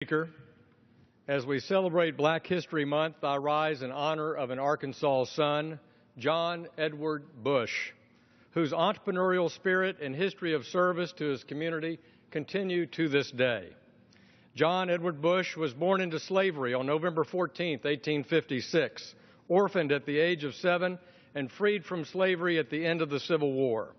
Speaker, as we celebrate Black History Month, I rise in honor of an Arkansas son, John Edward Bush, whose entrepreneurial spirit and history of service to his community continue to this day. John Edward Bush was born into slavery on November 14, 1856, orphaned at the age of 7, and freed from slavery at the end of the Civil War.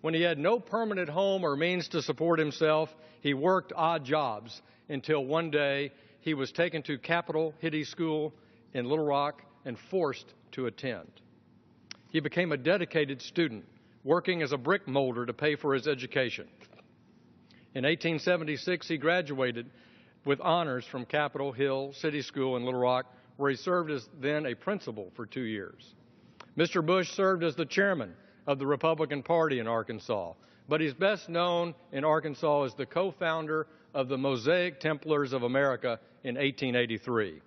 When he had no permanent home or means to support himself, he worked odd jobs until one day he was taken to Capitol Hittey School in Little Rock and forced to attend. He became a dedicated student, working as a brick molder to pay for his education. In 1876, he graduated with honors from Capitol Hill City School in Little Rock, where he served as then a principal for 2 years. Mr. Bush served as the chairman of the Republican Party in Arkansas, but he's best known in Arkansas as the co-founder of the Mosaic Templars of America in 1883.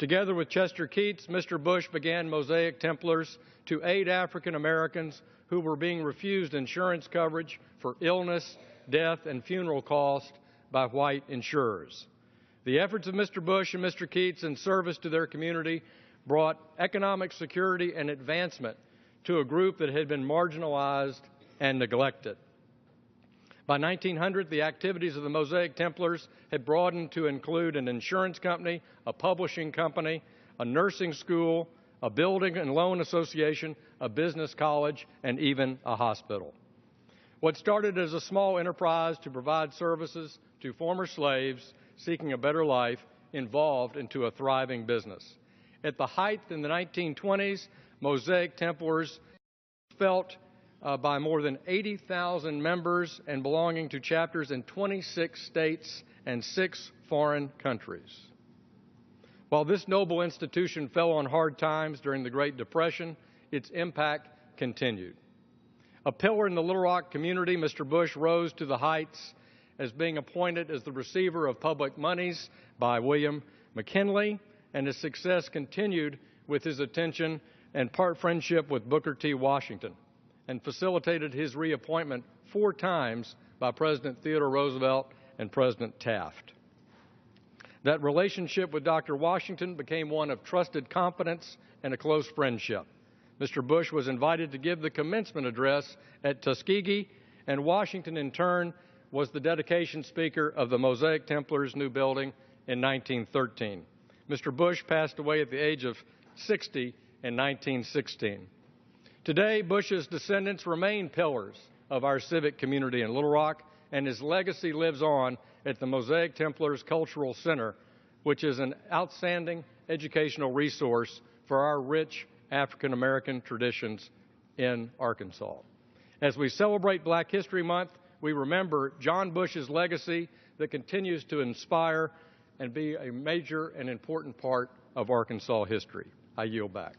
Together with Chester Keats, Mr. Bush began Mosaic Templars to aid African Americans who were being refused insurance coverage for illness, death, and funeral costs by white insurers. The efforts of Mr. Bush and Mr. Keats in service to their community brought economic security and advancement to a group that had been marginalized and neglected. By 1900, the activities of the Mosaic Templars had broadened to include an insurance company, a publishing company, a nursing school, a building and loan association, a business college, and even a hospital. What started as a small enterprise to provide services to former slaves seeking a better life evolved into a thriving business. At the height in the 1920s, Mosaic Templars felt by more than 80,000 members and belonging to chapters in 26 states and 6 foreign countries. While this noble institution fell on hard times during the Great Depression, its impact continued. A pillar in the Little Rock community, Mr. Bush rose to the heights as being appointed as the receiver of public monies by William McKinley, and his success continued with his attention and friendship with Booker T. Washington, and facilitated his reappointment 4 times by President Theodore Roosevelt and President Taft. That relationship with Dr. Washington became one of trusted confidence and a close friendship. Mr. Bush was invited to give the commencement address at Tuskegee, and Washington, in turn, was the dedication speaker of the Mosaic Templars' new building in 1913. Mr. Bush passed away at the age of 60 in 1916. Today, Bush's descendants remain pillars of our civic community in Little Rock, and his legacy lives on at the Mosaic Templars Cultural Center, which is an outstanding educational resource for our rich African American traditions in Arkansas. As we celebrate Black History Month, we remember John Bush's legacy that continues to inspire and be a major and important part of Arkansas history. I yield back.